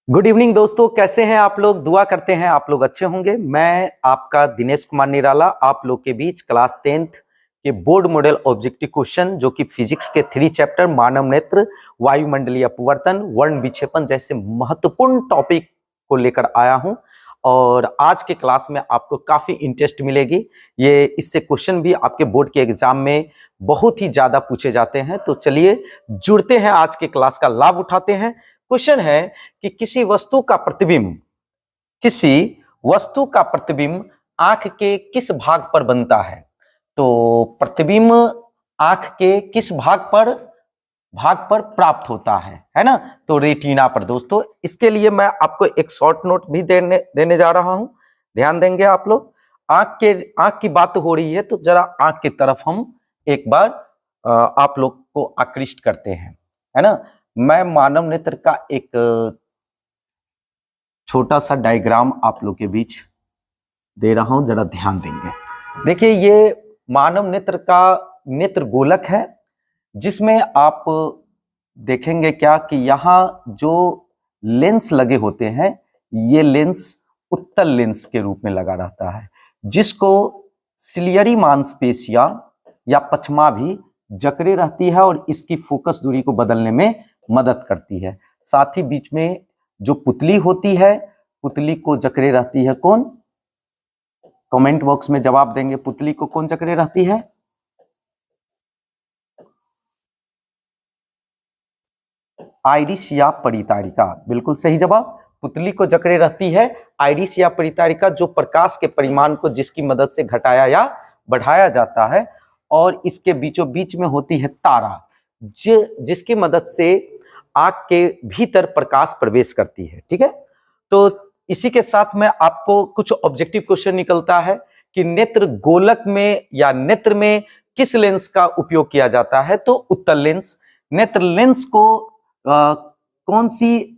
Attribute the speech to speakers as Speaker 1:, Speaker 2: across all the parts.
Speaker 1: Good evening दोस्तों, कैसे हैं आप लोग। दुआ करते हैं आप लोग अच्छे होंगे। मैं आपका दिनेश कुमार निराला आप लोग के बीच क्लास 10th के बोर्ड मॉडल ऑब्जेक्टिव क्वेश्चन जो कि फिजिक्स के 3 चैप्टर मानव नेत्र, वायुमंडलीय अपवर्तन, वर्ण विक्षेपण जैसे महत्वपूर्ण टॉपिक को लेकर आया हूं। और आज के क्लास में आपको काफी इंटरेस्ट मिलेगी। ये इससे क्वेश्चन भी आपके बोर्ड के एग्जाम में बहुत ही ज्यादा पूछे जाते हैं। तो चलिए जुड़ते हैं, आज के क्लास का लाभ उठाते हैं। क्वेश्चन है कि किसी वस्तु का प्रतिबिंब आंख के किस भाग पर बनता है। तो प्रतिबिंब आंख के किस भाग पर प्राप्त होता है ना। तो रेटिना पर। दोस्तों इसके लिए मैं आपको एक शॉर्ट नोट भी देने जा रहा हूं, ध्यान देंगे आप लोग। आंख की बात हो रही है तो जरा आंख की तरफ हम एक बार आप लोग को आकृष्ट करते हैं, है ना। मैं मानव नेत्र का एक छोटा सा डायग्राम आप लोग के बीच दे रहा हूं, जरा ध्यान देंगे। देखिए ये मानव नेत्र का नेत्र गोलक है, जिसमें आप देखेंगे क्या कि यहाँ जो लेंस लगे होते हैं, ये लेंस उत्तल लेंस के रूप में लगा रहता है, जिसको सिलियरी मांसपेशियां या पछमा भी जकड़े रहती है और इसकी फोकस दूरी को बदलने में मदद करती है। साथ ही बीच में जो पुतली होती है, पुतली को जकड़े रहती है कौन। कमेंट बॉक्स में जवाब देंगे, पुतली को कौन जकड़े रहती है। आइरिस या परितारिका, बिल्कुल सही जवाब। पुतली को जकड़े रहती है आइरिस या परितारिका, जो प्रकाश के परिमाण को जिसकी मदद से घटाया या बढ़ाया जाता है। और इसके बीचों बीच में होती है तारा, जिसकी मदद से आंख के भीतर प्रकाश प्रवेश करती है। ठीक है, तो इसी के साथ में आपको कुछ ऑब्जेक्टिव क्वेश्चन निकलता है कि नेत्र गोलक में या नेत्र में किस लेंस का उपयोग किया जाता है। तो उत्तल लेंस। नेत्र लेंस को कौन सी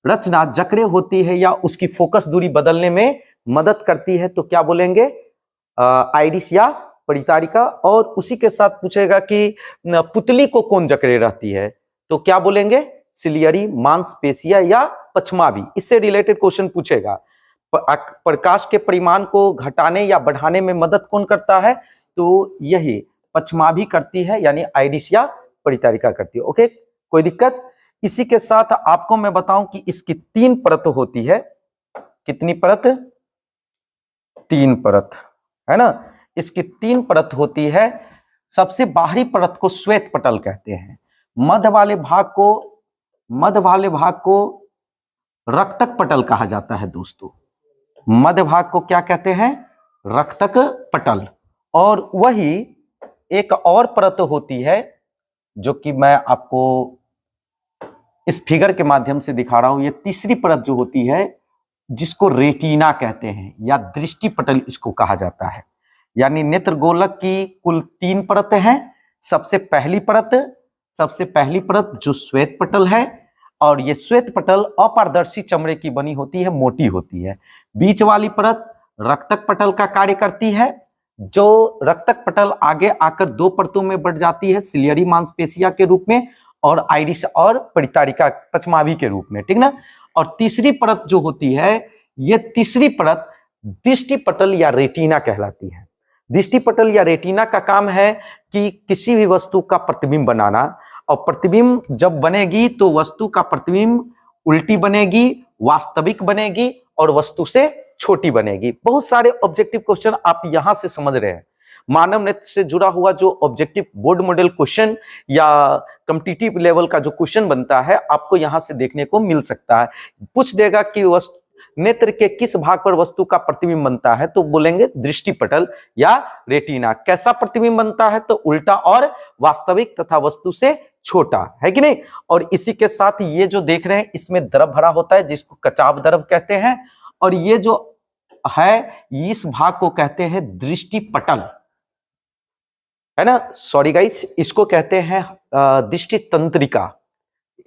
Speaker 1: रचना जकड़े होती है या उसकी फोकस दूरी बदलने में मदद करती है। तो क्या बोलेंगे, आइरिस या परितारिका। और उसी के साथ पूछेगा कि पुतली को कौन जकड़े रहती है, तो क्या बोलेंगे, सिलियरी मांसपेशिया या पछमावी। इससे रिलेटेड क्वेश्चन पूछेगा। प्रकाश के परिमाण को घटाने या बढ़ाने में मदद कौन करता है, तो यही पछमावी करती है, यानी आइरिस या परितारिका करती है। ओके, कोई दिक्कत। इसी के साथ आपको मैं बताऊं कि इसकी 3 परत होती है। कितनी परत, 3 परत, है ना। इसकी 3 परत होती है। सबसे बाहरी परत को श्वेत पटल कहते हैं। मध्य वाले भाग को रक्तक पटल कहा जाता है। दोस्तों मध्य भाग को क्या कहते हैं, रक्तक पटल। और वही एक और परत होती है जो कि मैं आपको इस फिगर के माध्यम से दिखा रहा हूं। ये तीसरी परत जो होती है, जिसको रेटिना कहते हैं या दृष्टि पटल इसको कहा जाता है। यानी नेत्र गोलक की कुल 3 परतें हैं। सबसे पहली परत जो श्वेत पटल है, और ये श्वेत पटल अपारदर्शी चमड़े की बनी होती है, मोटी होती है। बीच वाली परत रक्तक पटल का कार्य करती है। जो रक्तक पटल आगे आकर 2 परतों में बढ़ जाती है, सिलियरी मांसपेशिया के रूप में और आइरिस और परितारिका पछमावी के रूप में, ठीक ना। और तीसरी परत जो होती है, ये तीसरी परत दृष्टि पटल या रेटिना कहलाती है। दृष्टि पटल या रेटिना का काम है कि किसी भी वस्तु का प्रतिबिंब बनाना, और प्रतिबिंब जब बनेगी तो वस्तु का प्रतिबिंब उल्टी बनेगी, वास्तविक बनेगी और वस्तु से छोटी बनेगी। बहुत सारे ऑब्जेक्टिव क्वेश्चन आप यहां से समझ रहे हैं। मानव नेत्र से जुड़ा हुआ जो ऑब्जेक्टिव बोर्ड मॉडल क्वेश्चन या कॉम्पिटिटिव लेवल का जो क्वेश्चन बनता है, आपको यहां से देखने को मिल सकता है। पूछ देगा कि नेत्र के किस भाग पर वस्तु का प्रतिबिंब बनता है, तो बोलेंगे दृष्टि पटल या रेटिना। कैसा प्रतिबिंब बनता है, तो उल्टा और वास्तविक तथा वस्तु से छोटा, है कि नहीं। और इसी के साथ ये जो देख रहे हैं, इसमें द्रव भरा होता है, जिसको कचाव द्रव कहते हैं। और ये जो है, इस भाग को कहते हैं दृष्टि पटल, है ना। सॉरी गाइस, इसको कहते हैं दृष्टि तंत्रिका।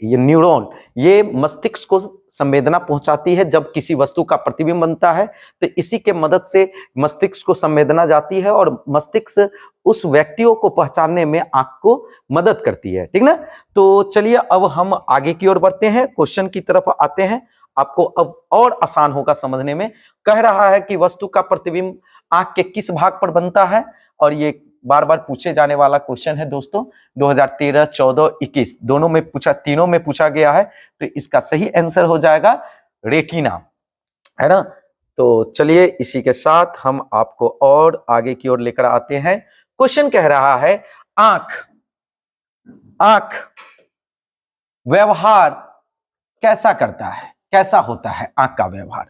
Speaker 1: ये न्यूरॉन, ये मस्तिष्क को संवेदना पहुंचाती है। जब किसी वस्तु का प्रतिबिंब बनता है तो इसी के मदद से मस्तिष्क को संवेदना जाती है, और मस्तिष्क उस व्यक्तियों को पहचानने में आंख को मदद करती है, ठीक ना। तो चलिए अब हम आगे की ओर बढ़ते हैं, क्वेश्चन की तरफ आते हैं। आपको अब और आसान होगा समझने में। कह रहा है कि वस्तु का प्रतिबिंब आंख के किस भाग पर बनता है, और ये बार बार पूछे जाने वाला क्वेश्चन है दोस्तों। 2013, 14, 21 दोनों में पूछा, तीनों में पूछा गया है। तो इसका सही आंसर हो जाएगा रेटिना, है ना। तो चलिए इसी के साथ हम आपको और आगे की ओर लेकर आते हैं। क्वेश्चन कह रहा है आंख व्यवहार कैसा करता है, कैसा होता है आंख का व्यवहार,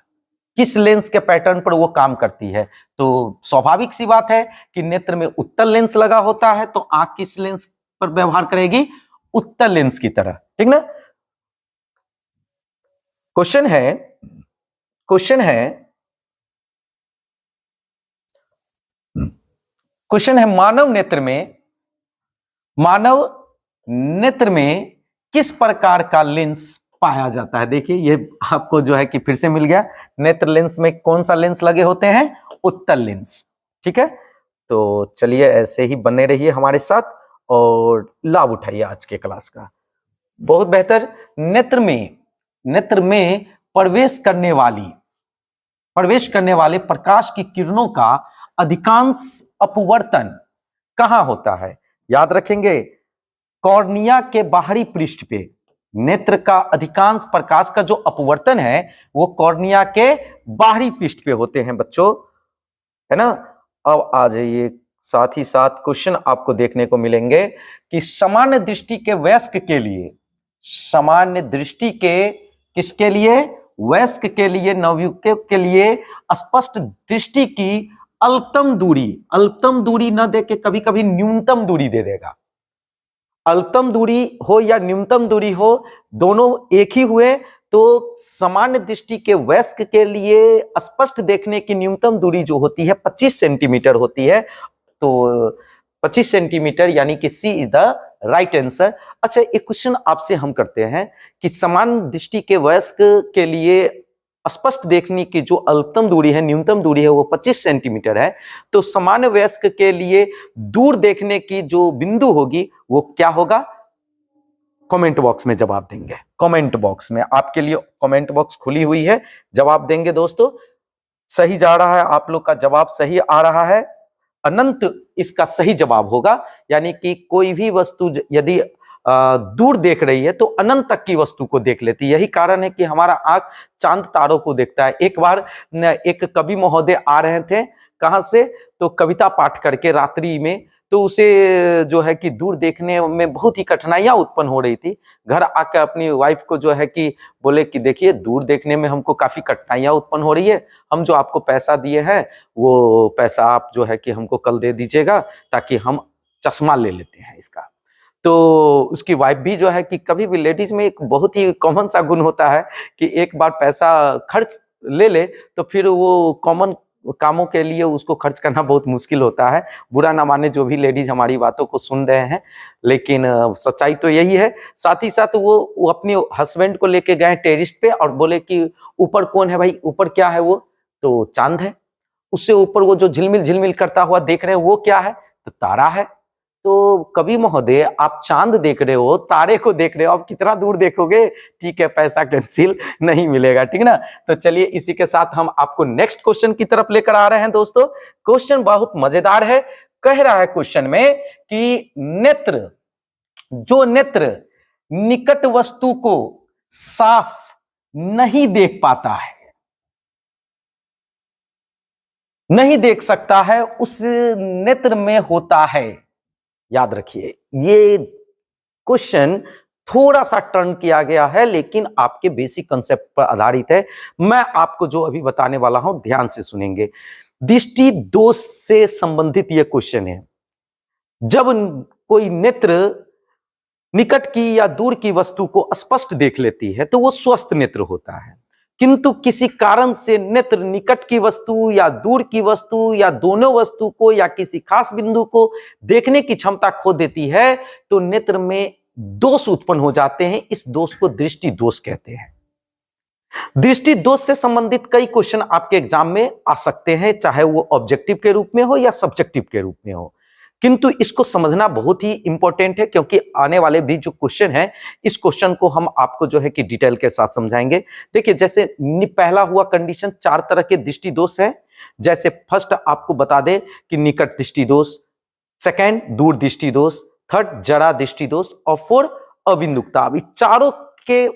Speaker 1: किस लेंस के पैटर्न पर वो काम करती है। तो स्वाभाविक सी बात है कि नेत्र में उत्तल लेंस लगा होता है, तो आंख किस लेंस पर व्यवहार करेगी, उत्तल लेंस की तरह, ठीक ना। क्वेश्चन है मानव नेत्र में किस प्रकार का लेंस पाया जाता है। देखिए ये आपको जो है कि फिर से मिल गया। नेत्र लेंस में कौन सा लेंस लगे होते हैं, उत्तल लेंस, ठीक है। तो चलिए ऐसे ही बने रहिए हमारे साथ और लाभ उठाइए आज के क्लास का। बहुत बेहतर। नेत्र में प्रवेश करने वाले प्रकाश की किरणों का अधिकांश अपवर्तन कहां होता है। याद रखेंगे, कॉर्निया के बाहरी पृष्ठ पे नेत्र का अधिकांश प्रकाश का जो अपवर्तन है वो कॉर्निया के बाहरी पृष्ठ पे होते हैं बच्चों, है ना। अब आ जाइए, साथ ही साथ क्वेश्चन आपको देखने को मिलेंगे कि सामान्य दृष्टि के वयस्क के लिए, सामान्य दृष्टि के किसके लिए, वयस्क के लिए, नवयुवक के लिए स्पष्ट दृष्टि की अल्पतम दूरी न दे के कभी कभी न्यूनतम दूरी दे देगा। अल्पतम दूरी हो या न्यूनतम दूरी हो, दोनों एक ही हुए तो सामान्य दृष्टि के वयस्क के लिए स्पष्ट देखने की न्यूनतम दूरी जो होती है 25 सेंटीमीटर होती है। तो 25 सेंटीमीटर यानी कि सी इज द राइट आंसर। अच्छा, एक क्वेश्चन आपसे हम करते हैं कि सामान्य दृष्टि के वयस्क के लिए स्पष्ट देखने की जो अल्पतम दूरी है, न्यूनतम दूरी है वो 25 सेंटीमीटर है। तो सामान्य वयस्क के लिए दूर देखने की जो बिंदु होगी वो क्या होगा, कमेंट बॉक्स में जवाब देंगे। कमेंट बॉक्स में आपके लिए कमेंट बॉक्स खुली हुई है, जवाब देंगे दोस्तों। सही जा रहा है, आप लोग का जवाब सही आ रहा है। अनंत इसका सही जवाब होगा, यानी कि कोई भी वस्तु यदि दूर देख रही है तो अनंत तक की वस्तु को देख लेती है। यही कारण है कि हमारा आंख चांद तारों को देखता है। एक बार एक कवि महोदय आ रहे थे, कहां से, तो कविता पाठ करके रात्रि में, तो उसे जो है कि दूर देखने में बहुत ही कठिनाइयां उत्पन्न हो रही थी। घर आकर अपनी वाइफ को जो है कि बोले कि देखिए दूर देखने में हमको काफी कठिनाइयां उत्पन्न हो रही है, हम जो आपको पैसा दिए हैं वो पैसा आप जो है कि हमको कल दे दीजिएगा ताकि हम चश्मा ले लेते हैं इसका। तो उसकी वाइफ भी जो है कि कभी भी लेडीज में एक बहुत ही कॉमन सा गुण होता है कि एक बार पैसा खर्च ले ले तो फिर वो कॉमन कामों के लिए उसको खर्च करना बहुत मुश्किल होता है। बुरा ना माने जो भी लेडीज हमारी बातों को सुन रहे हैं, लेकिन सच्चाई तो यही है। साथ ही साथ वो अपने हस्बैंड को लेके गए टेरिस्ट पे और बोले कि ऊपर कौन है भाई, ऊपर क्या है, वो तो चांद है। उससे ऊपर वो जो झिलमिल झिलमिल करता हुआ देख रहे हैं वो क्या है, तो तारा है। तो कवि महोदय आप चांद देख रहे हो, तारे को देख रहे हो, आप कितना दूर देखोगे, ठीक है पैसा कैंसिल नहीं मिलेगा, ठीक ना। तो चलिए इसी के साथ हम आपको नेक्स्ट क्वेश्चन की तरफ लेकर आ रहे हैं दोस्तों। क्वेश्चन बहुत मजेदार है। कह रहा है क्वेश्चन में कि नेत्र निकट वस्तु को साफ नहीं देख पाता है, नहीं देख सकता है, उस नेत्र में होता है। याद रखिए ये क्वेश्चन थोड़ा सा टर्न किया गया है लेकिन आपके बेसिक कंसेप्ट पर आधारित है। मैं आपको जो अभी बताने वाला हूं ध्यान से सुनेंगे। दृष्टि दोष से संबंधित यह क्वेश्चन है। जब कोई नेत्र निकट की या दूर की वस्तु को स्पष्ट देख लेती है तो वो स्वस्थ नेत्र होता है, किंतु किसी कारण से नेत्र निकट की वस्तु या दूर की वस्तु या दोनों वस्तु को या किसी खास बिंदु को देखने की क्षमता खो देती है तो नेत्र में दोष उत्पन्न हो जाते हैं। इस दोष को दृष्टि दोष कहते हैं। दृष्टि दोष से संबंधित कई क्वेश्चन आपके एग्जाम में आ सकते हैं, चाहे वो ऑब्जेक्टिव के रूप में हो या सब्जेक्टिव के रूप में हो। किंतु इसको समझना बहुत ही इंपॉर्टेंट है, क्योंकि आने वाले भी जो क्वेश्चन है इस क्वेश्चन को हम आपको जो है कि डिटेल के साथ समझाएंगे। देखिए जैसे पहला हुआ कंडीशन, 4 तरह के दृष्टि दोष है। जैसे फर्स्ट आपको बता दे कि निकट दृष्टि दोष, सेकंड दूर दृष्टि दोष, थर्ड जरा दृष्टि दोष और फोर्थ अबिंदुकता। अभी चारों के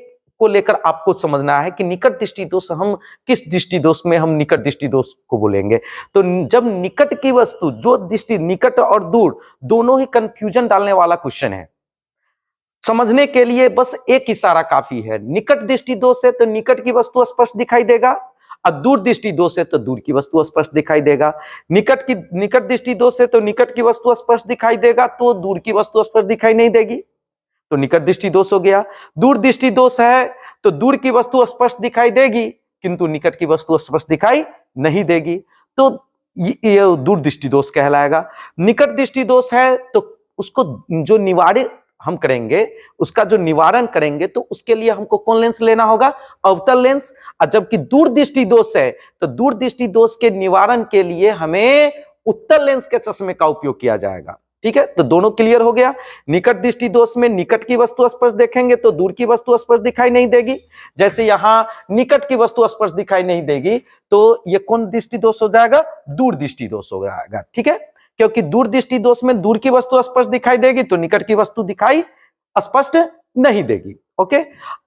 Speaker 1: को लेकर आपको समझना है कि निकट दृष्टि दोष हम किस दृष्टि दोष में हम निकट दृष्टि दोष को बोलेंगे। तो जब निकट की वस्तु, जो दृष्टि निकट और दूर दोनों ही कंफ्यूजन डालने वाला क्वेश्चन है, समझने के लिए बस एक इशारा काफी है। निकट दृष्टि दोष है तो निकट की वस्तु स्पष्ट दिखाई देगा, और दूर दृष्टि दोष है तो दूर की वस्तु स्पष्ट दिखाई देगा। निकट दृष्टि दोष है तो निकट की वस्तु स्पष्ट दिखाई देगा, तो दूर की वस्तु स्पष्ट दिखाई नहीं देगी, तो निकट दृष्टि दोष हो गया। दूर दृष्टि दोष है तो दूर की वस्तु स्पष्ट दिखाई देगी किंतु निकट की वस्तु स्पष्ट दिखाई नहीं देगी, तो ये दूर दृष्टि दोष कहलाएगा। निकट दृष्टि दोष है तो उसको जो निवारित हम करेंगे, उसका जो निवारण करेंगे, तो उसके लिए हमको कौन लेंस लेना होगा? अवतल लेंस। और जबकि दूर दृष्टि दोष है तो दूर दृष्टि दोष के निवारण के लिए हमें उत्तल लेंस के चश्मे का उपयोग किया जाएगा। ठीक है, तो दोनों क्लियर हो गया। निकट दृष्टि दोष में निकट की वस्तु स्पष्ट देखेंगे तो दूर की वस्तु स्पष्ट दिखाई नहीं देगी। जैसे यहां निकट की वस्तु स्पष्ट दिखाई नहीं देगी तो ये कौन दृष्टि दोष हो जाएगा? दूर दृष्टि दोष हो जाएगा। ठीक है, क्योंकि दूर दृष्टि दोष में दूर की वस्तु स्पष्ट दिखाई देगी तो निकट की वस्तु दिखाई स्पष्ट नहीं देगी। ओके,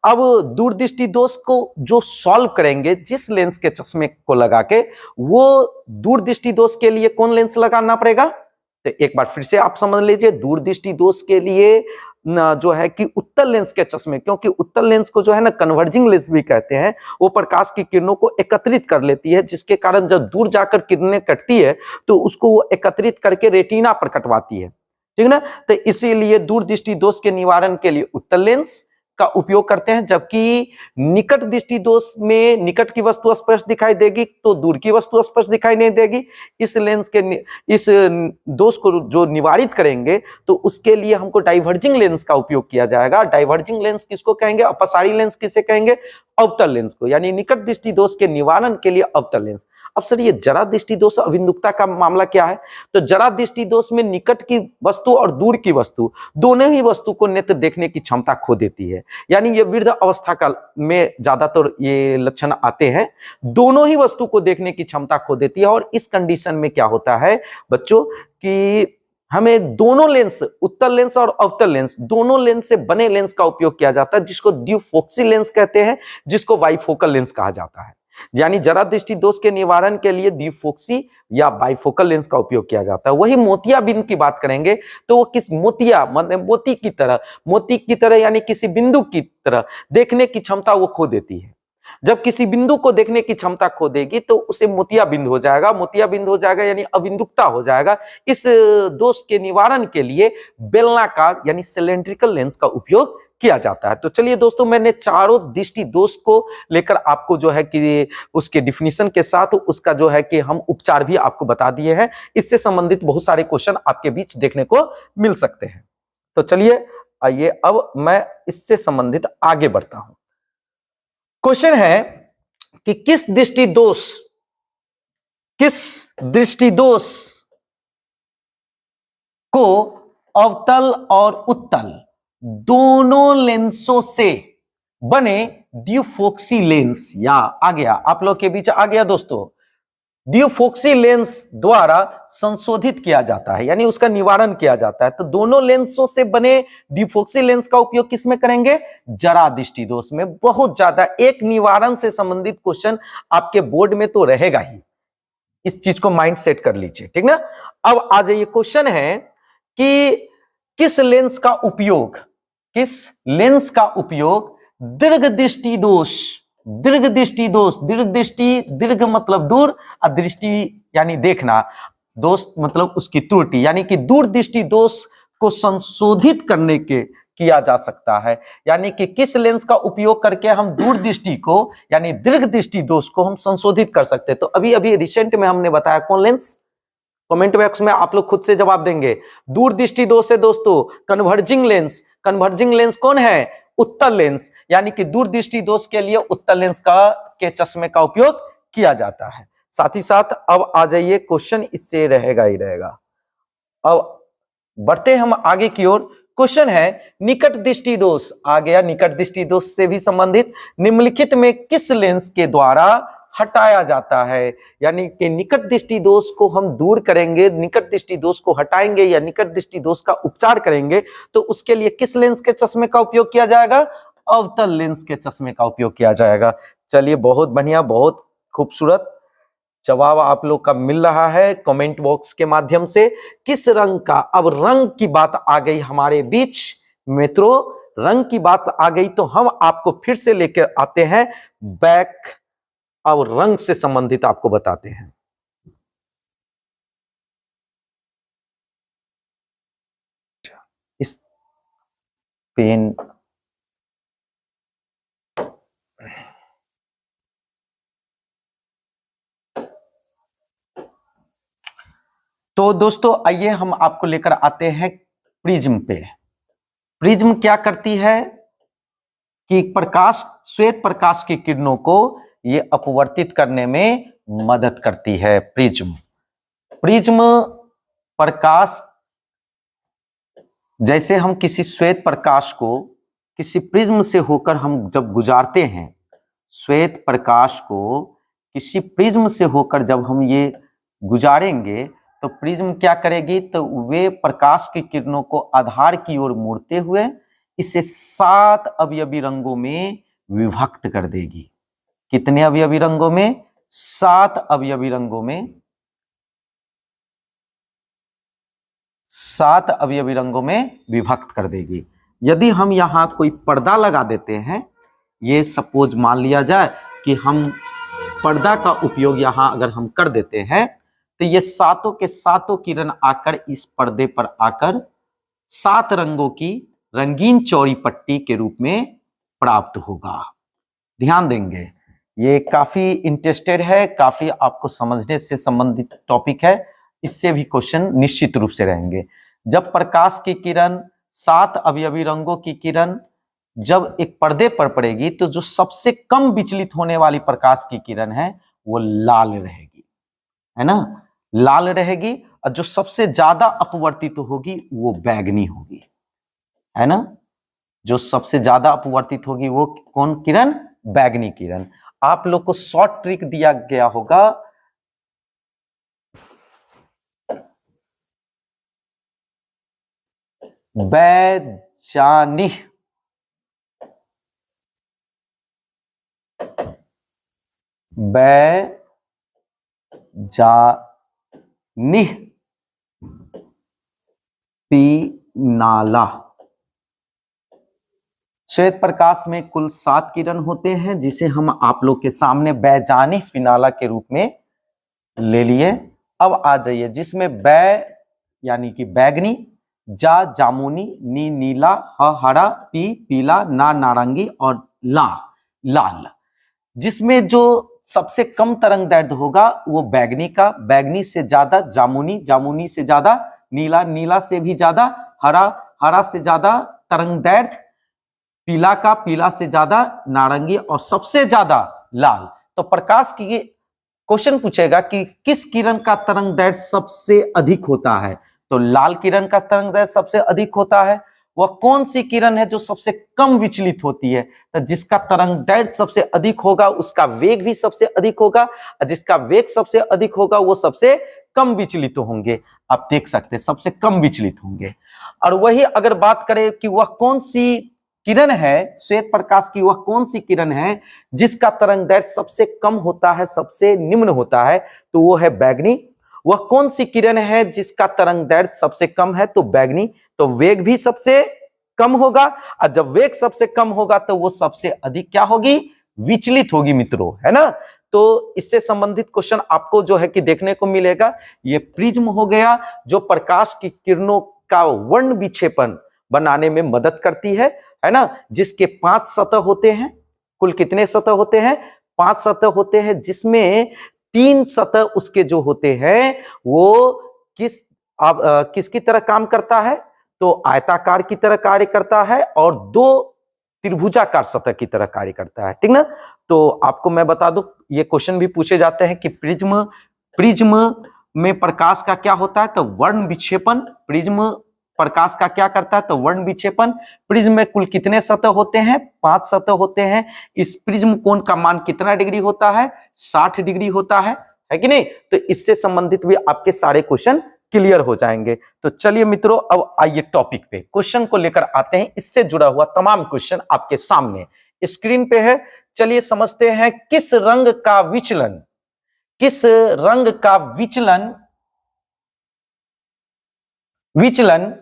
Speaker 1: अब दूर दृष्टि दोष को जो सॉल्व करेंगे जिस लेंस के चश्मे को लगा के, वो दूर दृष्टि दोष के लिए कौन लेंस लगाना पड़ेगा? तो एक बार फिर से आप समझ लीजिए, दूर दृष्टि दोष के लिए जो है कि उत्तल लेंस के चश्मे, क्योंकि उत्तल लेंस को जो है ना कन्वर्जिंग लेंस भी कहते हैं, वो प्रकाश की किरणों को एकत्रित कर लेती है, जिसके कारण जब दूर जाकर किरणें कटती है तो उसको वो एकत्रित करके रेटिना पर कटवाती है। ठीक ना, तो इसीलिए दूर दृष्टि दोष के निवारण के लिए उत्तल लेंस का उपयोग करते हैं। जबकि निकट दृष्टि दोष में निकट की वस्तु स्पष्ट दिखाई देगी तो दूर की वस्तु स्पष्ट दिखाई नहीं देगी। इस लेंस के इस दोष को जो निवारित करेंगे तो उसके लिए हमको डाइवर्जिंग लेंस का उपयोग किया जाएगा। डाइवर्जिंग लेंस किसको कहेंगे? अपसारी लेंस किसे कहेंगे? अवतल लेंस को। यानी निकट दृष्टि दोष के निवारण के लिए अवतल लेंस। अब सर ये जरा दृष्टि दोष अभिमुखता का मामला क्या है? तो जरा दृष्टि दोष में निकट की वस्तु और दूर की वस्तु दोनों ही वस्तु को नेत्र देखने की क्षमता खो देती है। यानी ये वृद्ध अवस्था का में ज्यादातर ये लक्षण आते हैं, दोनों ही वस्तु को देखने की क्षमता खो देती है। और इस कंडीशन में क्या होता है बच्चों कि हमें दोनों लेंस, उत्तल लेंस और अवतल लेंस, दोनों लेंस से बने लेंस का उपयोग किया जाता है, जिसको द्विफोक्सी लेंस कहते हैं, जिसको बाइफोकल लेंस कहा जाता है। यानी जरा दृष्टि दोष के निवारण के लिए द्विफोक्सी या बाइफोकल लेंस का उपयोग किया जाता है। वही मोतियाबिंद की बात करेंगे तो वो किस मोतिया मतलब मोती की तरह यानी किसी बिंदु की तरह देखने की क्षमता वो खो देती है। जब किसी बिंदु को देखने की क्षमता खो देगी तो उसे मोतियाबिंद हो जाएगा। मोतियाबिंद हो जाएगा यानी अबिंदुकता हो जाएगा। इस दोष के निवारण के लिए बेलनाकार यानी सिलेंड्रिकल लेंस का उपयोग किया जाता है। तो चलिए दोस्तों, मैंने चारों दृष्टि दोष को लेकर आपको जो है कि उसके डिफिनीशन के साथ उसका जो है कि हम उपचार भी आपको बता दिए हैं। इससे संबंधित बहुत सारे क्वेश्चन आपके बीच देखने को मिल सकते हैं। तो चलिए आइए अब मैं इससे संबंधित आगे बढ़ता हूं। क्वेश्चन है कि किस दृष्टि दोष को अवतल और उत्तल दोनों लेंसों से बने द्विफोक्सी लेंस, या आ गया आप लोग के बीच आ गया दोस्तों, द्विफोक्सी लेंस द्वारा संशोधित किया जाता है, यानी उसका निवारण किया जाता है। तो दोनों लेंसों से बने द्विफोक्सी लेंस का उपयोग किसमें करेंगे? जरा दृष्टि दोष में। बहुत ज्यादा एक निवारण से संबंधित क्वेश्चन आपके बोर्ड में तो रहेगा ही, इस चीज को माइंड सेट कर लीजिए, ठीक ना। अब आ जाइए, क्वेश्चन है कि किस लेंस का उपयोग दीर्घ दृष्टि दोष, दीर्घ मतलब दूर, और दृष्टि यानी देखना, दोष मतलब उसकी त्रुटि, यानी कि दूर दृष्टि दोष को संशोधित करने के किया जा सकता है। यानी कि किस लेंस का उपयोग करके हम दूर दृष्टि को यानी दीर्घ दृष्टि दोष को हम संशोधित कर सकते हैं। तो अभी रिसेंट में हमने बताया कौन लेंस, कमेंट बॉक्स में आप लोग खुद से जवाब देंगे। दूर दृष्टि दोष है दोस्तों कन्वर्जिंग लेंस। कन्वर्जिंग लेंस कौन है? उत्तल लेंस। यानी कि दूर दृष्टि दोष के लिए उत्तल लेंस के चश्मे का उपयोग किया जाता है। साथ ही साथ अब आ जाइए, क्वेश्चन इससे रहेगा ही रहेगा। अब बढ़ते हम आगे की ओर। क्वेश्चन है निकट दृष्टि दोष आ गया। निकट दृष्टि दोष से भी संबंधित निम्नलिखित में किस लेंस के द्वारा हटाया जाता है, यानी कि निकट दृष्टि दोष को हम दूर करेंगे, निकट दृष्टि दोष को हटाएंगे या निकट दृष्टि दोष का उपचार करेंगे तो उसके लिए किस लेंस के चश्मे का उपयोग किया जाएगा? अवतल लेंस के चश्मे का उपयोग किया जाएगा। चलिए बहुत बढ़िया, बहुत खूबसूरत जवाब आप लोग का मिल रहा है कमेंट बॉक्स के माध्यम से। किस रंग का, अब रंग की बात आ गई हमारे बीच मित्रों, रंग की बात आ गई तो हम आपको फिर से लेकर आते हैं बैक और रंग से संबंधित आपको बताते हैं। इस पेन तो दोस्तों आइए हम आपको लेकर आते हैं प्रिज्म पे। प्रिज्म क्या करती है कि प्रकाश, श्वेत प्रकाश की किरणों को ये अपवर्तित करने में मदद करती है। प्रिज्म, प्रिज्म प्रकाश, जैसे हम किसी श्वेत प्रकाश को किसी प्रिज्म से होकर हम जब गुजारते हैं, श्वेत प्रकाश को किसी प्रिज्म से होकर जब हम ये गुजारेंगे तो प्रिज्म क्या करेगी, तो वे प्रकाश की किरणों को आधार की ओर मोड़ते हुए इसे 7 अवयवी रंगों में विभक्त कर देगी। कितने अवयवी रंगों में? 7 अवयवी रंगों में, 7 अवयवी रंगों में विभक्त कर देगी। यदि हम यहाँ कोई पर्दा लगा देते हैं, ये सपोज मान लिया जाए कि हम पर्दा का उपयोग यहाँ अगर हम कर देते हैं तो ये सातों के सातों किरण आकर इस पर्दे पर आकर 7 रंगों की रंगीन चौड़ी पट्टी के रूप में प्राप्त होगा। ध्यान देंगे, ये काफी इंटरेस्टेड है, काफी आपको समझने से संबंधित टॉपिक है, इससे भी क्वेश्चन निश्चित रूप से रहेंगे। जब प्रकाश की किरण, 7 अवयवी रंगों की किरण जब एक पर्दे पर पड़ेगी तो जो सबसे कम विचलित होने वाली प्रकाश की किरण है वो लाल रहेगी, है ना, लाल रहेगी। और जो सबसे ज्यादा अपवर्तित होगी वो बैगनी होगी, है ना, जो सबसे ज्यादा अपवर्तित होगी वो कौन किरण? बैगनी किरण। आप लोग को शॉर्ट ट्रिक दिया गया होगा, बैजानी, बैजानी फिनाला। श्वेत प्रकाश में कुल 7 किरण होते हैं जिसे हम आप लोग के सामने बैजानी फिनाला के रूप में ले लिए। अब आ जाइए जिसमें बै यानी कि बैगनी, जा जामुनी, नी नीला, ह हरा, पी पीला, ना नारंगी और ला लाल। जिसमें जो सबसे कम तरंग दैर्ध्य होगा वो बैगनी का, बैगनी से ज्यादा जामुनी, जामुनी से ज्यादा नीला, नीला से भी ज्यादा हरा, हरा से ज्यादा तरंग दैर्ध्य पीला का, पीला से ज्यादा नारंगी और सबसे ज्यादा लाल। तो प्रकाश की क्वेश्चन पूछेगा कि किस किरण का तरंग दैर्ध्य सबसे अधिक होता है, तो लाल किरण का तरंग दैर्ध्य सबसे अधिक होता है। वह कौन सी किरण है जो सबसे कम विचलित होती है, तो जिसका तरंग दैर्ध्य सबसे अधिक होगा उसका वेग भी सबसे अधिक होगा, और जिसका वेग सबसे अधिक होगा वो सबसे कम विचलित होंगे। आप देख सकते हैं सबसे कम विचलित होंगे। और वही अगर बात करें कि वह कौन सी किरण है, श्वेत प्रकाश की वह कौन सी किरण है जिसका तरंग दैर्ध्य सबसे कम होता है, सबसे निम्न होता है, तो वो है बैगनी। वह कौन सी किरण है जिसका तरंग दैर्ध्य सबसे कम है, तो बैगनी। तो वेग भी सबसे कम होगा, और जब वेग सबसे कम होगा तो वो सबसे अधिक क्या होगी? विचलित होगी मित्रों, है ना। तो इससे संबंधित क्वेश्चन आपको जो है कि देखने को मिलेगा। ये प्रिज्म हो गया जो प्रकाश की किरणों का वर्ण विक्षेपण बनाने में मदद करती है ना, जिसके 5 सतह होते हैं। कुल कितने सतह होते हैं? 5 सतह होते हैं, जिसमें 3 सतह उसके जो होते हैं वो किसकी तरह काम करता है, तो आयताकार की तरह कार्य करता है, और 2 त्रिभुजाकार सतह की तरह कार्य करता है, ठीक ना। तो आपको मैं बता दूं, ये क्वेश्चन भी पूछे जाते हैं कि प्रिज्म में प्रकाश का क्या होता है, तो वर्ण विक्षेपण। प्रिज्म प्रकाश का क्या करता है, तो वर्ण विक्षेपण। प्रिज्म में कुल कितने सतह होते हैं, 5 सतह होते हैं। इस प्रिज्म कोण का मान कितना डिग्री होता है, 60 डिग्री होता है कि नहीं। तो इससे संबंधित भी आपके सारे क्वेश्चन क्लियर हो जाएंगे। तो चलिए मित्रों, अब आइए टॉपिक पे, क्वेश्चन को लेकर आते हैं। इससे जुड़ा हुआ तमाम क्वेश्चन आपके सामने स्क्रीन पे है। चलिए समझते हैं, किस रंग का विचलन, किस रंग का विचलन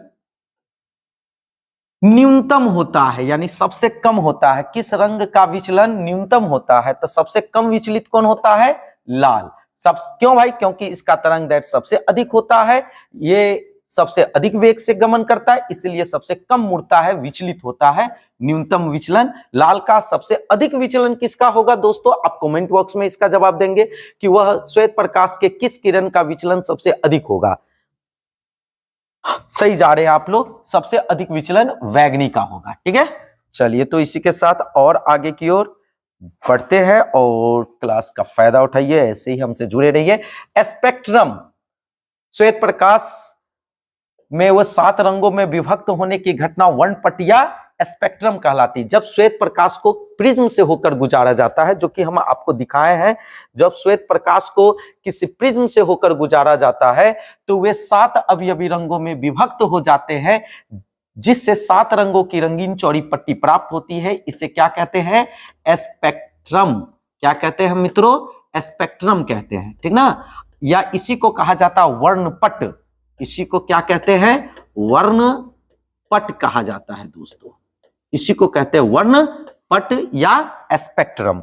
Speaker 1: न्यूनतम होता है, यानी सबसे कम होता है। किस रंग का विचलन न्यूनतम होता है, तो सबसे कम विचलित कौन होता है, लाल। सब क्यों भाई, क्योंकि इसका तरंग दैर्ध्य सबसे अधिक होता है, ये सबसे अधिक वेग से गमन करता है, इसलिए सबसे कम मुड़ता है, विचलित होता है। न्यूनतम विचलन लाल का। सबसे अधिक विचलन किसका होगा दोस्तों, आप कमेंट बॉक्स में इसका जवाब देंगे कि वह श्वेत प्रकाश के किस किरण का विचलन सबसे अधिक होगा। सही जा रहे हैं आप लोग, सबसे अधिक विचलन वैगनी का होगा। ठीक है, चलिए तो इसी के साथ और आगे की ओर बढ़ते हैं और क्लास का फायदा उठाइए, ऐसे ही हमसे जुड़े रहिए। स्पेक्ट्रम, श्वेत प्रकाश में वह 7 रंगों में विभक्त होने की घटना वर्णपट या स्पेक्ट्रम कहलाती है। जब श्वेत प्रकाश को प्रिज्म से होकर गुजारा जाता है, जो कि हम आपको दिखाए हैं, जब श्वेत प्रकाश को किसी प्रिज्म से होकर गुजारा जाता है तो वे 7 अवयवी रंगों में विभक्त हो जाते हैं, जिससे 7 रंगों की रंगीन चौड़ी पट्टी प्राप्त होती है। इसे क्या कहते हैं, स्पेक्ट्रम। क्या कहते हैं मित्रों, स्पेक्ट्रम कहते हैं, ठीक ना। या इसी को कहा जाता है वर्णपट, इसी को क्या कहते हैं, वर्णपट कहा जाता है दोस्तों, इसी को कहते हैं वर्णपट या स्पेक्ट्रम।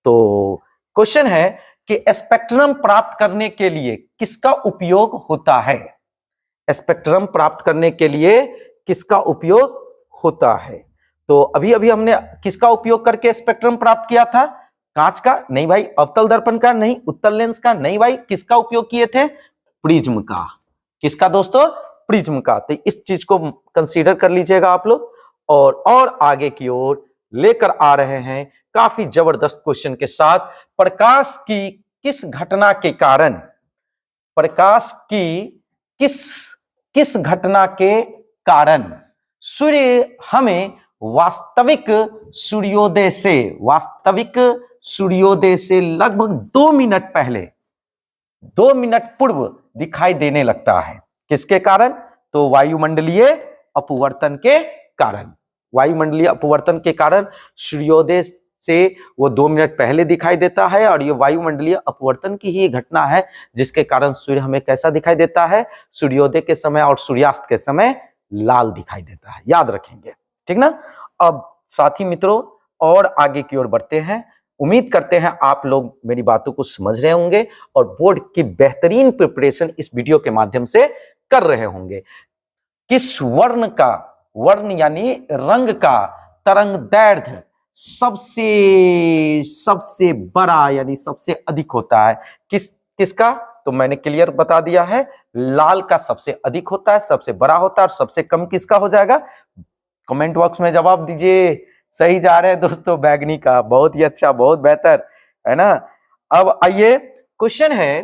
Speaker 1: तो क्वेश्चन है कि स्पेक्ट्रम प्राप्त करने के लिए किसका उपयोग होता है, स्पेक्ट्रम प्राप्त करने के लिए किसका उपयोग होता है। तो अभी अभी हमने किसका उपयोग करके स्पेक्ट्रम प्राप्त किया था, कांच का नहीं भाई, अवतल दर्पण का नहीं, उत्तल लेंस का नहीं भाई, किसका उपयोग किए थे, प्रिज्म का। किसका दोस्तों, प्रिज्म का। तो इस चीज को कंसीडर कर लीजिएगा आप लोग। और आगे की ओर लेकर आ रहे हैं काफी जबरदस्त क्वेश्चन के साथ। प्रकाश की किस घटना के कारण, प्रकाश की किस घटना के कारण सूर्य हमें वास्तविक सूर्योदय से लगभग 2 मिनट पहले, 2 मिनट पूर्व दिखाई देने लगता है। किसके कारण, तो वायुमंडलीय अपवर्तन के कारण। वायुमंडलीय अपवर्तन के कारण सूर्योदय से वो 2 मिनट पहले दिखाई देता है, और ये वायुमंडलीय अपवर्तन की ही घटना है जिसके कारण सूर्य हमें कैसा दिखाई देता है, सूर्योदय के समय और सूर्यास्त के समय लाल दिखाई देता है। याद रखेंगे, ठीक ना। अब साथी मित्रों और आगे की ओर बढ़ते हैं। उम्मीद करते हैं आप लोग मेरी बातों को समझ रहे होंगे और बोर्ड की बेहतरीन प्रिपरेशन इस वीडियो के माध्यम से कर रहे होंगे। किस वर्ण का, वर्ण यानी रंग का तरंग दैर्ध्य सबसे बड़ा यानी सबसे अधिक होता है, किसका, तो मैंने क्लियर बता दिया है, लाल का सबसे अधिक होता है, सबसे बड़ा होता है। और सबसे कम किसका हो जाएगा, कमेंट बॉक्स में जवाब दीजिए। सही जा रहे हैं दोस्तों, बैगनी का। बहुत ही अच्छा, बहुत बेहतर, है ना। अब आइए, क्वेश्चन है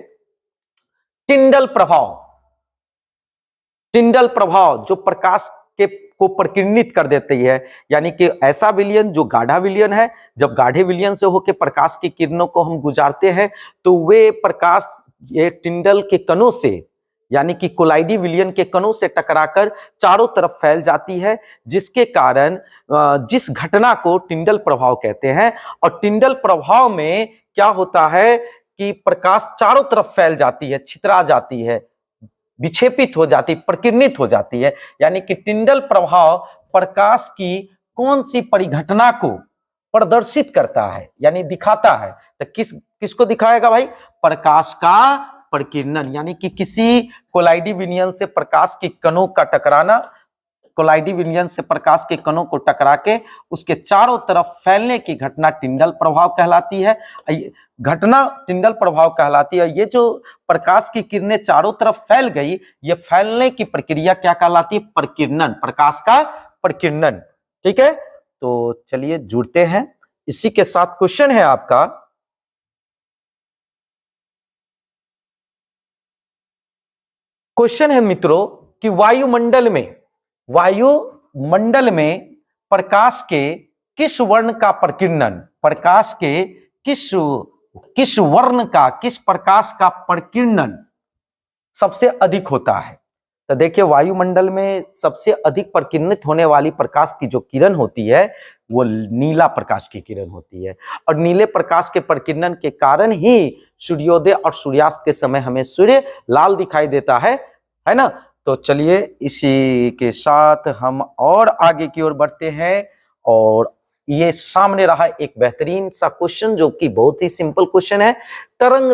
Speaker 1: टिंडल प्रभाव। टिंडल प्रभाव जो प्रकाश के को प्रकीर्णित कर देती है, यानी कि ऐसा विलयन जो गाढ़ा विलयन है, जब गाढ़े विलयन से होकर प्रकाश की किरणों को हम गुजारते हैं तो वे प्रकाश ये टिंडल के कणों से, यानी कि कोलाइडी विलयन के कणों से टकराकर चारों तरफ फैल जाती है, जिसके कारण जिस घटना को टिंडल प्रभाव कहते हैं। और टिंडल प्रभाव में क्या होता है कि प्रकाश चारों तरफ फैल जाती है, छितरा जाती है, विक्षेपित हो जाती, प्रकीर्णित हो जाती है। यानी कि टिंडल प्रभाव प्रकाश की कौन सी परिघटना को प्रदर्शित करता है, यानी दिखाता है। तो किसको दिखाएगा भाई, प्रकाश का प्रकीर्णन, यानी कि किसी कोलाइडी विलयन से प्रकाश के कणों का टकराना, कोलाइडी विलयन से प्रकाश के कणों को टकरा के उसके चारों तरफ फैलने की घटना टिंडल प्रभाव कहलाती है। घटना टिंडल प्रभाव कहलाती है। ये जो प्रकाश की किरणें चारों तरफ फैल गई, ये फैलने की प्रक्रिया क्या कहलाती है, प्रकीर्णन, प्रकाश का प्रकीर्णन। ठीक है, तो चलिए जुड़ते हैं। इसी के साथ क्वेश्चन है आपका, क्वेश्चन है मित्रों कि वायुमंडल में वायुमंडल में प्रकाश के किस वर्ण का प्रकीर्णन, प्रकाश के किस वर्ण का, किस प्रकाश का प्रकीर्णन सबसे अधिक होता है? तो देखिए, वायुमंडल में सबसे अधिक प्रकीर्णित होने वाली प्रकाश की जो किरण होती है वो नीला प्रकाश की किरण होती है, और नीले प्रकाश के प्रकीर्णन के कारण ही सूर्योदय और सूर्यास्त के समय हमें सूर्य लाल दिखाई देता है ना। तो चलिए इसी के साथ हम और आगे की ओर बढ़ते हैं, और ये सामने रहा एक बेहतरीन सा क्वेश्चन जो कि बहुत ही सिंपल क्वेश्चन है। तरंग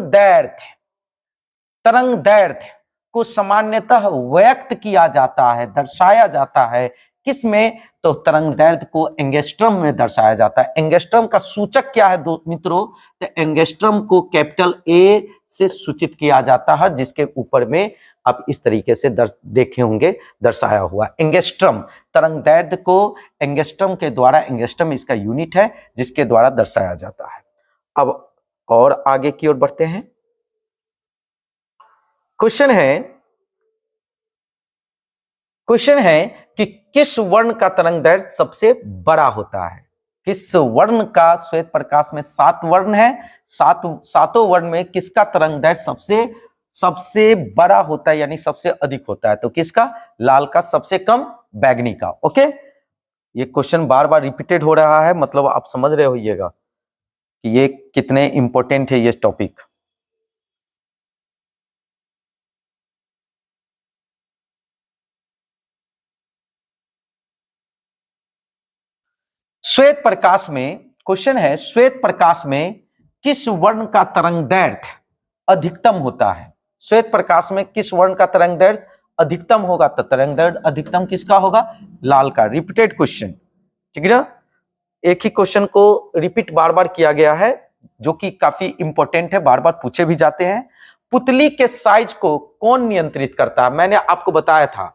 Speaker 1: दैर्ध्य को सामान्यतः व्यक्त किया जाता है, दर्शाया जाता है किसमें? तो तरंग दैर्ध्य को एंगस्ट्रम में दर्शाया जाता है। एंगस्ट्रम का सूचक क्या है मित्रों? तो एंगस्ट्रम को कैपिटल ए से सूचित किया जाता है, जिसके ऊपर में आप इस तरीके से देखे होंगे दर्शाया हुआ एंगस्ट्रम। तरंग दैर्ध्य को एंगस्ट्रम के द्वारा, एंगस्ट्रम इसका यूनिट है जिसके द्वारा दर्शाया जाता है। अब और आगे की ओर बढ़ते हैं। क्वेश्चन है कि किस वर्ण का तरंग दैर्ध्य सबसे बड़ा होता है? किस वर्ण का, श्वेत प्रकाश में 7 वर्ण है, सातों वर्ण में किसका तरंग दैर्ध्य सबसे बड़ा होता है, यानी सबसे अधिक होता है? तो किसका? लाल का, सबसे कम बैगनी का। ओके, ये क्वेश्चन बार बार रिपीटेड हो रहा है, मतलब आप समझ रहे होइएगा कि ये कितने इंपॉर्टेंट है ये टॉपिक। श्वेत प्रकाश में, क्वेश्चन है, श्वेत प्रकाश में किस वर्ण का तरंग दैर्ध्य अधिकतम होता है? श्वेत प्रकाश में किस वर्ण का तरंग दैर्ध्य अधिकतम होगा? तो तरंग दैर्ध्य अधिकतम किसका होगा? लाल का। रिपीटेड क्वेश्चन, ठीक है ना, एक ही क्वेश्चन को रिपीट बार बार किया गया है, जो कि काफी इंपॉर्टेंट है, बार बार पूछे भी जाते हैं। पुतली के साइज को कौन नियंत्रित करता है? मैंने आपको बताया था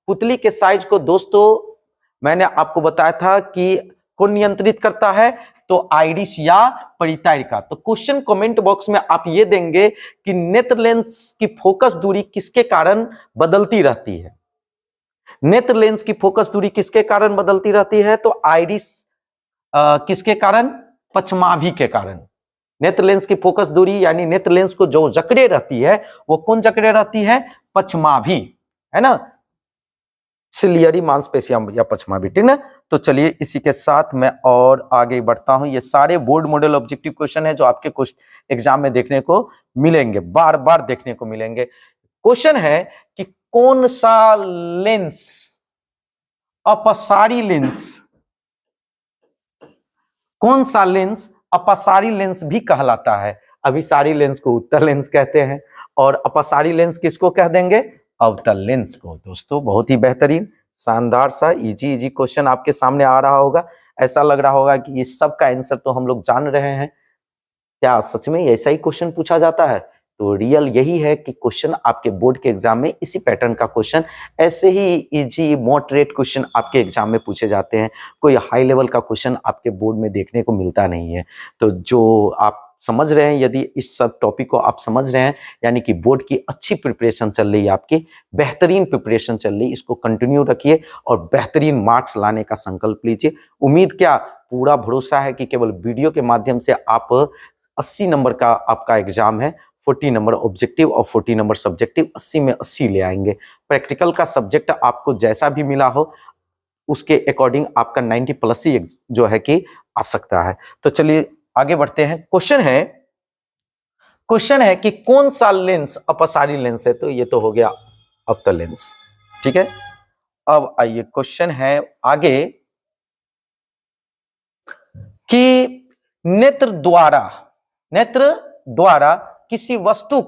Speaker 1: पुतली के साइज को दोस्तों, मैंने आपको बताया था कि कौन नियंत्रित करता है? तो आइरिस या परितारिका। तो क्वेश्चन कमेंट बॉक्स में आप ये देंगे कि नेत्र लेंस की फोकस दूरी किसके कारण बदलती रहती है? नेत्र लेंस की फोकस दूरी किसके कारण बदलती रहती है? तो आइरिस किसके कारण? पश्चमाभि के कारण। नेत्र लेंस की फोकस दूरी यानी नेत्र लेंस को जो जकड़े रहती है वो कौन जकड़े रहती है? पश्चमाभि, है ना, सिलियरी मांसपेशियां या पश्चमाभि, ठीक ना। तो चलिए इसी के साथ मैं और आगे बढ़ता हूं। ये सारे बोर्ड मॉडल ऑब्जेक्टिव क्वेश्चन है जो आपके कुछ एग्जाम में देखने को मिलेंगे, बार बार देखने को मिलेंगे। क्वेश्चन है कि कौन सा लेंस अपसारी लेंस, कौन सा लेंस अपसारी लेंस भी कहलाता है? अभिसारी लेंस को उत्तल लेंस कहते हैं, और अपसारी लेंस किसको कह देंगे? अवतल लेंस को। दोस्तों बहुत ही बेहतरीन, शानदार सा इजी क्वेश्चन आपके सामने आ रहा होगा। ऐसा लग रहा होगा कि इस सब का आंसर तो हम लोग जान रहे हैं। क्या सच में ऐसा ही क्वेश्चन पूछा जाता है? तो रियल यही है कि क्वेश्चन आपके बोर्ड के एग्जाम में इसी पैटर्न का क्वेश्चन, ऐसे ही इजी मॉडरेट क्वेश्चन आपके एग्जाम में पूछे जाते हैं। कोई हाई लेवल का क्वेश्चन आपके बोर्ड में देखने को मिलता नहीं है। तो जो आप समझ रहे हैं, यदि इस सब टॉपिक को आप समझ रहे हैं, यानी कि बोर्ड की अच्छी प्रिपरेशन चल रही है, आपकी बेहतरीन प्रिपरेशन चल रही है, इसको कंटिन्यू रखिए और बेहतरीन मार्क्स लाने का संकल्प लीजिए। उम्मीद क्या, पूरा भरोसा है कि केवल वीडियो के माध्यम से आप 80 नंबर का आपका एग्जाम है, 40 नंबर ऑब्जेक्टिव और 40 नंबर सब्जेक्टिव, 80 में 80 ले आएंगे। प्रैक्टिकल का सब्जेक्ट आपको जैसा भी मिला हो उसके अकॉर्डिंग आपका 90 प्लस ही जो है कि आ सकता है। तो चलिए आगे बढ़ते हैं। क्वेश्चन है कि कौन सा लेंस अपसारी लेंस है? तो ये तो हो गया अवतल लेंस, ठीक है। अब आइए क्वेश्चन है आगे कि नेत्र द्वारा किसी वस्तु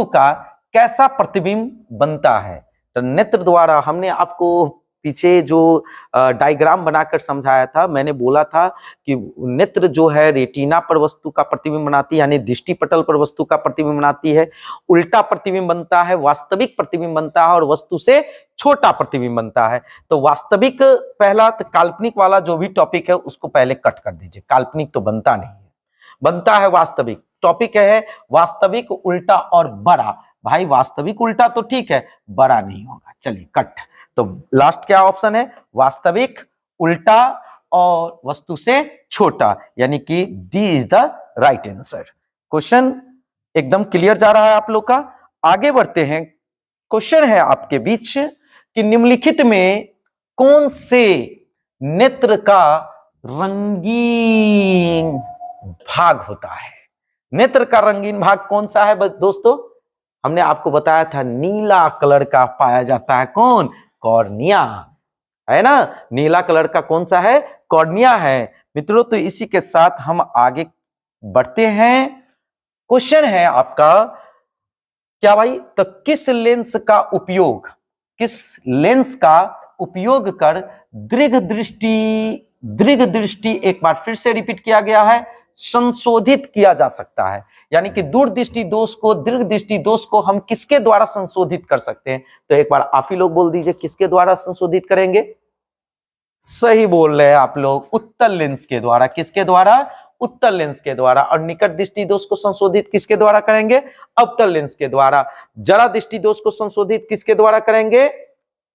Speaker 1: का कैसा प्रतिबिंब बनता है? तो नेत्र द्वारा हमने आपको पीछे जो डायग्राम बनाकर समझाया था, मैंने बोला था कि नेत्र जो है रेटिना पर वस्तु का प्रतिबिंब बनाती है, यानी दृष्टि पटल पर वस्तु का प्रतिबिंब बनाती है। उल्टा प्रतिबिंब बनता है, वास्तविक प्रतिबिंब बनता है, और वस्तु से छोटा प्रतिबिंब बनता है। तो वास्तविक पहला, तो काल्पनिक वाला जो भी टॉपिक है उसको पहले कट कर दीजिए, काल्पनिक तो बनता नहीं है, बनता है वास्तविक। टॉपिक है वास्तविक, उल्टा और बड़ा। भाई वास्तविक उल्टा तो ठीक है, बड़ा नहीं होगा। चलिए कट। तो लास्ट क्या ऑप्शन है, वास्तविक उल्टा और वस्तु से छोटा, यानी कि D is the right answer. Question एकदम क्लियर जा रहा है आप लोग का। आगे बढ़ते हैं। क्वेश्चन है आपके बीच कि निम्नलिखित में कौन से नेत्र का रंगीन भाग होता है? नेत्र का रंगीन भाग कौन सा है दोस्तों? हमने आपको बताया था नीला कलर का पाया जाता है, कौन? कॉर्निया, है ना। नीला कलर का कौन सा है? कॉर्निया है मित्रों। तो इसी के साथ हम आगे बढ़ते हैं। क्वेश्चन है आपका क्या भाई, तो किस लेंस का उपयोग कर दीर्घ दृष्टि एक बार फिर से रिपीट किया गया है, संशोधित किया जा सकता है। यानी कि दूर दृष्टि दोष को, दीर्घ दृष्टि दोष को हम किसके द्वारा संशोधित कर सकते हैं? तो एक बार आप ही लोग बोल दीजिए, किसके द्वारा संशोधित करेंगे? सही बोल रहे हैं आप लोग, उत्तल लेंस के द्वारा। किसके द्वारा? उत्तल लेंस के द्वारा। और निकट दृष्टि दोष को संशोधित किसके द्वारा करेंगे? अवतल लेंस के द्वारा। जरा दृष्टि दोष को संशोधित किसके द्वारा करेंगे?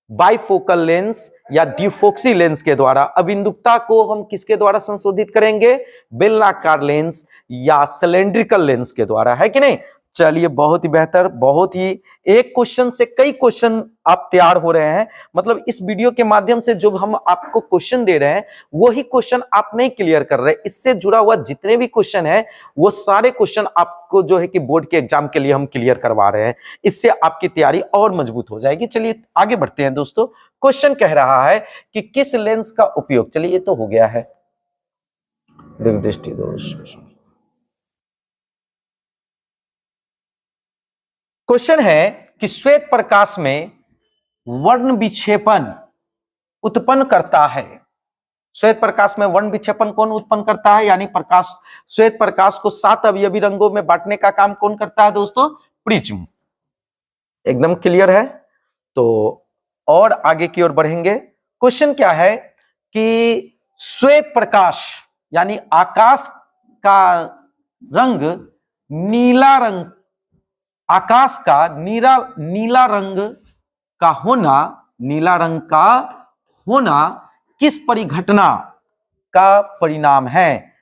Speaker 1: बाइफोकल लेंस या डिफोक्सी लेंस के द्वारा। अबिंदुकता को हम किसके द्वारा संशोधित करेंगे? बेलनाकार लेंस या सिलेंड्रिकल लेंस के द्वारा, है कि नहीं? चलिए बहुत ही बेहतर, बहुत ही, एक क्वेश्चन से कई क्वेश्चन आप तैयार हो रहे हैं। मतलब इस वीडियो के माध्यम से जो हम आपको क्वेश्चन दे रहे हैं वही क्वेश्चन आप नहीं क्लियर कर रहे। इससे जुड़ा हुआ जितने भी क्वेश्चन है वो सारे क्वेश्चन आपको जो है कि बोर्ड के एग्जाम के लिए हम क्लियर करवा रहे हैं। इससे आपकी तैयारी और मजबूत हो जाएगी। चलिए आगे बढ़ते हैं दोस्तों। क्वेश्चन कह रहा है कि किस लेंस का उपयोग, चलिए ये तो हो गया है दृष्टि दोष। क्वेश्चन है कि श्वेत प्रकाश में वर्ण विक्षेपण उत्पन्न करता है। श्वेत प्रकाश में वर्ण विक्षेपण कौन उत्पन्न करता है? यानी प्रकाश, श्वेत प्रकाश को 7 अवयवी रंगों में बांटने का काम कौन करता है दोस्तों? प्रिज्म। एकदम क्लियर है। तो और आगे की ओर बढ़ेंगे। क्वेश्चन क्या है कि श्वेत प्रकाश यानी आकाश का रंग नीला रंग, आकाश का नीला रंग का होना किस परिघटना का परिणाम है?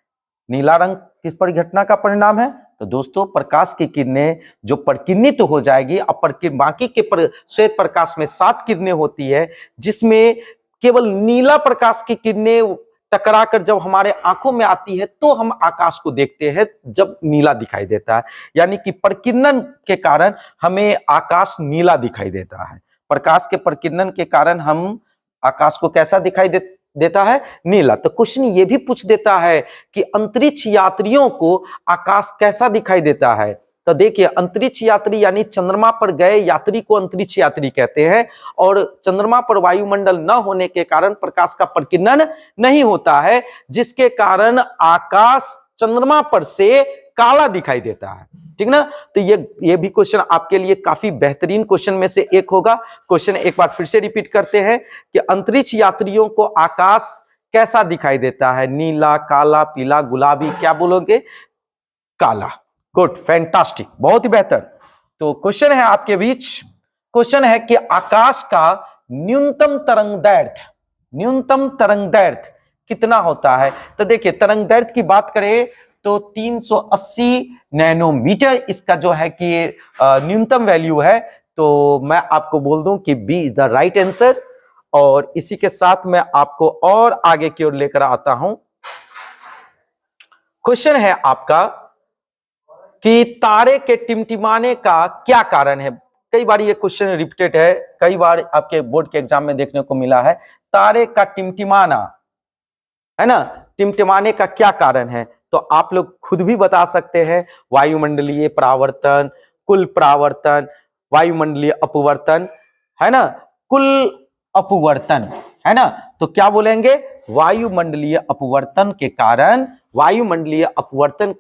Speaker 1: नीला रंग किस परिघटना का परिणाम है? तो दोस्तों प्रकाश की किरणें जो परिकिरणित हो जाएगी, अब बाकी के श्वेत प्रकाश में 7 किरणें होती है, जिसमें केवल नीला प्रकाश की किरणें टकराकर जब हमारे आंखों में आती है तो हम आकाश को देखते हैं जब नीला दिखाई देता है। यानी कि प्रकिरणन के कारण हमें आकाश नीला दिखाई देता है। प्रकाश के प्रकिरणन के कारण हम आकाश को कैसा दिखाई देता है? नीला। तो क्वेश्चन ये भी पूछ देता है कि अंतरिक्ष यात्रियों को आकाश कैसा दिखाई देता है? तो देखिए, अंतरिक्ष यात्री यानी चंद्रमा पर गए यात्री को अंतरिक्ष यात्री कहते हैं, और चंद्रमा पर वायुमंडल न होने के कारण प्रकाश का प्रकीर्णन नहीं होता है, जिसके कारण आकाश चंद्रमा पर से काला दिखाई देता है। ठीक ना? तो ये भी क्वेश्चन आपके लिए काफी बेहतरीन क्वेश्चन में से एक होगा। क्वेश्चन एक बार फिर से रिपीट करते हैं कि अंतरिक्ष यात्रियों को आकाश कैसा दिखाई देता है? नीला, काला, पीला, गुलाबी, क्या बोलोगे? काला। गुड, फैंटास्टिक, बहुत ही बेहतर। तो क्वेश्चन है आपके बीच, क्वेश्चन है कि आकाश का न्यूनतम तरंग दैर्घ्य कितना होता है? तो देखिए, तरंग दैर्घ्य की बात करें तो 380 नैनोमीटर इसका जो है कि न्यूनतम वैल्यू है। तो मैं आपको बोल दूं कि B is the right answer. और इसी के साथ मैं आपको और आगे की ओर लेकर आता हूं। क्वेश्चन है आपका कि तारे के टिमटिमाने का क्या कारण है? कई बार ये क्वेश्चन रिपीटेड है, कई बार आपके बोर्ड के एग्जाम में देखने को मिला है। तारे का टिमटिमाना, है ना, टिमटिमाने का क्या कारण है? तो आप लोग खुद भी बता सकते हैं। वायुमंडलीय परावर्तन, कुल परावर्तन, वायुमंडलीय अपवर्तन, है ना, कुल अपवर्तन, है ना। तो क्या बोलेंगे? वायुमंडलीय अपवर्तन के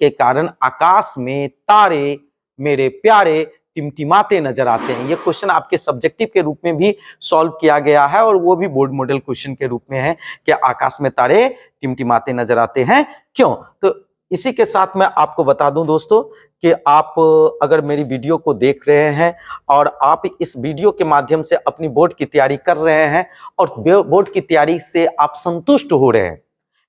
Speaker 1: कारण आकाश में तारे मेरे प्यारे टिमटिमाते नजर आते हैं। ये क्वेश्चन आपके सब्जेक्टिव के रूप में भी सॉल्व किया गया है, और वो भी बोर्ड मॉडल क्वेश्चन के रूप में है कि आकाश में तारे टिमटिमाते नजर आते हैं, क्यों? तो इसी के साथ मैं आपको बता दूं दोस्तों कि आप अगर मेरी वीडियो को देख रहे हैं और आप इस वीडियो के माध्यम से अपनी बोर्ड की तैयारी कर रहे हैं और बोर्ड की तैयारी से आप संतुष्ट हो रहे हैं,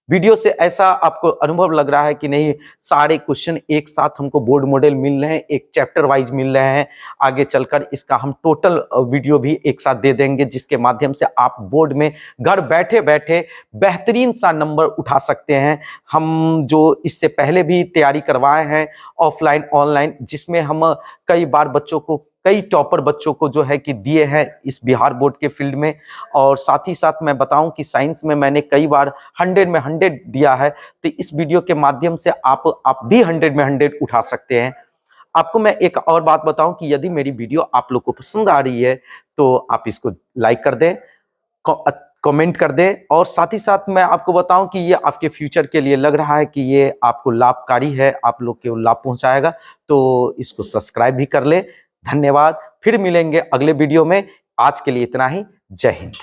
Speaker 1: वीडियो से ऐसा आपको अनुभव लग रहा है कि नहीं सारे क्वेश्चन एक साथ हमको बोर्ड मॉडल मिल रहे हैं, एक चैप्टर वाइज मिल रहे हैं, आगे चलकर इसका हम टोटल वीडियो भी एक साथ दे देंगे जिसके माध्यम से आप बोर्ड में घर बैठे बैठे बेहतरीन सा नंबर उठा सकते हैं। हम जो इससे पहले भी तैयारी करवाए हैं ऑफलाइन ऑनलाइन, जिसमें हम कई बार बच्चों को, कई टॉपर बच्चों को जो है कि दिए हैं इस बिहार बोर्ड के फील्ड में। और साथ ही साथ मैं बताऊं कि साइंस में मैंने कई बार 100 में 100 दिया है, तो इस वीडियो के माध्यम से आप भी 100 में 100 उठा सकते हैं। आपको मैं एक और बात बताऊं कि यदि मेरी वीडियो आप लोग को पसंद आ रही है तो आप इसको लाइक कर दें, कमेंट कर दें, और साथ ही साथ मैं आपको बताऊं कि ये आपके फ्यूचर के लिए लग रहा है कि ये आपको लाभकारी है, आप लोग को लाभ पहुंचाएगा, तो इसको सब्सक्राइब भी कर ले। धन्यवाद, फिर मिलेंगे अगले वीडियो में। आज के लिए इतना ही। जय हिंद।